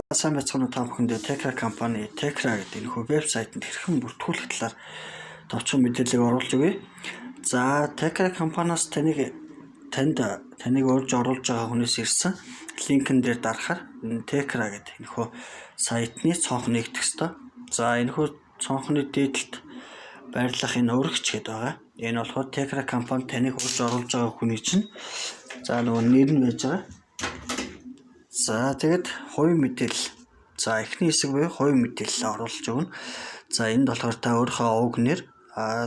Сайн байцгаана та бүхэнд Tekra компани Tekra гэдэг энэ вебсайтанд хэрхэн бүртгүүлэх талаар товчхон мэдээлэл оруулж өгье. За Tekra компаниас таныг урьж оруулж байгаа хүнээс ирсэн линкэн дээр дарахаар энэ Tekra гэдэг энэхүү сайтны цонх нэгдэх ёстой. За энэхүү цонхны дээдлэлт байрлах энэ өргөч гэдэг байгаа. Энэ болохоор Tekra компани таныг урьж оруулж байгаа хүний чинь за нөгөө нэр нь байж байгаа. За тэгээд хувийн мэдээлэл. За эхний хэсэг буюу хувийн мэдээлэл оруулж өгнө. За энд болохоор та өөрийнхөө уг нэр,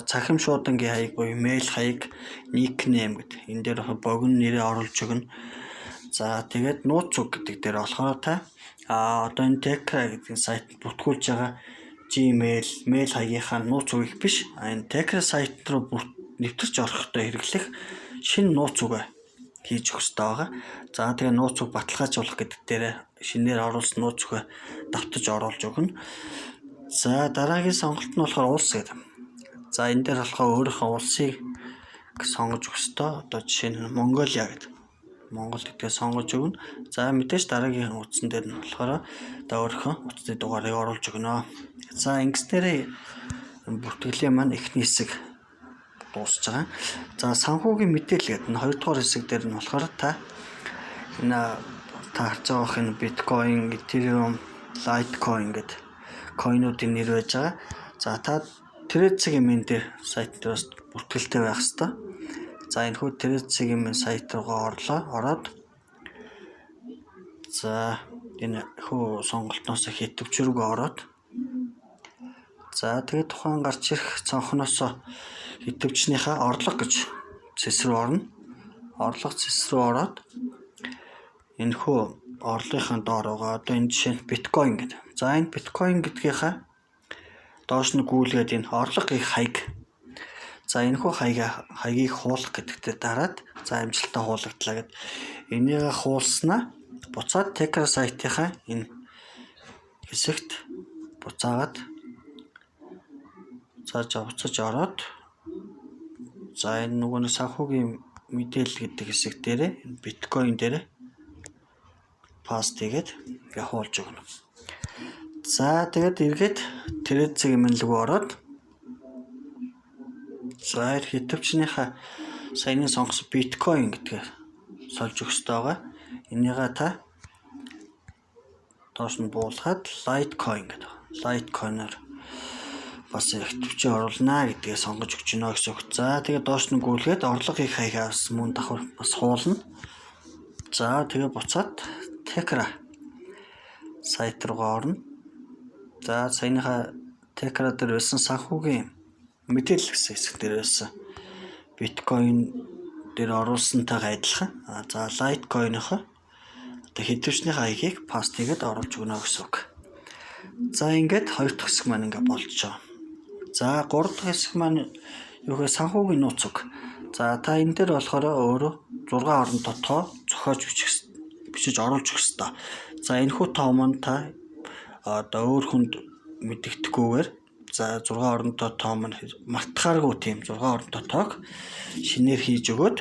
цахим шуудангийн хаяг буюу мэйл хаяг, никнейм гэдэг. Энэ дээр богино нэрээ оруулж өгнө. За тэгээд нууц үг гэдэг дээр болохоор та одоо энэ Tekra гэдэг сайтанд бүртгүүлж байгаа Gmail, мэйл хаягийнхаа нууц үгийг биш, энэ Tekra сайт руу нэвтэрч орохдоо хэрэглэх шинэ нууц үгээ хийж өгөх хэрэгтэй байгаа. За тэгээ нууц үг баталгаажуулах гэдэг дээр шинээр оруулсан нууц үгээ давтаж оруулж өгнө. За дараагийн сонголт нь болохоор улс гэдэг. За энэ дээр болохоор өөрийнхөө улсыг сонгож өгөх хэрэгтэй. Одоо жишээ нь Монголиа гэдэг. Монгол гэдгээ сонгож өгнө. За мэдээж дараагийн утсан дээр нь болохоор одоо өөрийнхөө утасны дугаарыг оруулж өгнө. За ингэснээр бүртгэлийн маань эхний хэсэг дуусж байгаа. За санхүүгийн мэдээлэл гэдэг нь 2 дугаар хэсэг дээр нь болохоор та харж байгаа энэ Bitcoin, Ethereum, Litecoin гэдэг койнуудын нэр байж байгаа. За та Trezor-ийн мен дээр сайт дээр бас бүртгэлтэй байх хэрэгтэй. За энэхүү Trezor-ийн мен сайт руугаа ороод за энэ хөө сонголтноос хэтвч рүүгээ ороод за тэгээд тухайн гарч ирэх цонхноос хэтвчнийхээ орлого гэж цэс рүү орно. Орлого цэс рүү ороод энэхүү орлогынхаа доороо одоо энэ жишээ нь биткойн гэдэг. За энэ биткойн гэдгийнхаа доош нь гүйлгээд энэ орлогын хаяг. За энэхүү хаягийг хуулах гэдэгтээ дараад за амжилттай хуулагдлаа гэд. Энийг хуулснаа буцаад Tekra сайтынхаа энэ хэсэгт буцаагаад буцаж ороод за энэ нөгөө санхүүгийн мэдээлэл гэдэг хэсэг дээр биткойн дээр паст хийгээд явуулж өгнө. За тэгээд эргээд Trezor-ийн мен рүү ороод за хэтвчнийхаа саяны сонгосон биткойн гэдгээ сольж өгөх ёстой байгаа. Энийгээ та доош нь буулгаад Litecoin гэдэг. Litecoin-оор бас хэтвчээ оруулнаа гэдгээ сонгож өгч гинэ гэсэн үг. За тэгээд доош нь гүйлгээд орлогын хаягаа бас мөн давхар бас хуулна. За тэгээд буцаад Tekra сайт руугаа орно. За саяныхаа Tekra дээр байсан санхүүгийн мэдээлэл гэсэн хэсэг дээр байсан биткойн дээр оруулсантайгаа адилхан. За Litecoin-ийнхоо одоо хэтвчний хаягийг паст хийгээд оруулж өгнө гэсэн үг. За ингээд 2 дахь хэсэг маань ингээд болчихоо. За 3 дахь хэсэг маань юу гэхээр санхүүгийн нууц үг. За та энэ дээр болохоор өөрөө 6 хоронтой тоо зохиож бичиж оруулж өгөх ёстой. За энэхүү тоо маань та одоо өөр хүнд мэддэхгүйгээр за 6 хоронтой тоо маань мартахааргүй тийм 6 хоронтой тоог шинээр хийж өгөөд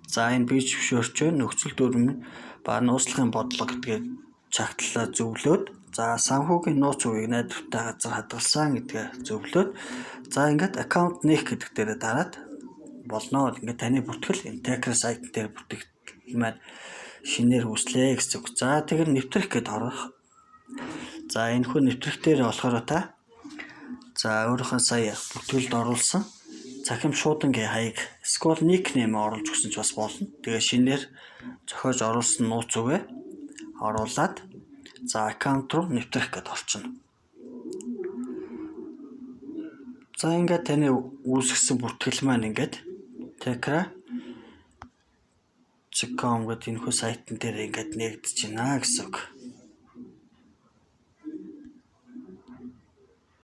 за энэ бие зөвшөөрч нөхцөл дүрм ба нууцлагын бодлого гэдгээ чагтлаа зөвлөөд за санхүүгийн нууц үгийг найдвартай газар хадгалсан гэдгээ зөвлөөд за ингээд аккаунт нээх гэдэг дээрээ дараад болно. Ингээд таны бүртгэл энэ Tekra сайт дээр бүртгэл маань шинээр хүслээ гэсэн үг. За тэгэхээр нэвтрэх гэдээ орох. За энэхүү нэвтрэх дээр болохоор та за өөрийнхөө сая бүртгэлд оруулсан цахим шуудангийн хаяг эсвэл никнейм оруулж өгсөн ч бас болно. Тэгээ шинээр зохиож оруулсан нууц үгээ оруулаад за аккаунт руу нэвтрэх гэдээ орчино. За ингээд таны үүсгэсэн бүртгэл маань ингээд Tekra.com гэдэг энэхүү сайтн дээр ингээд нэгдэж байна гэсэн үг.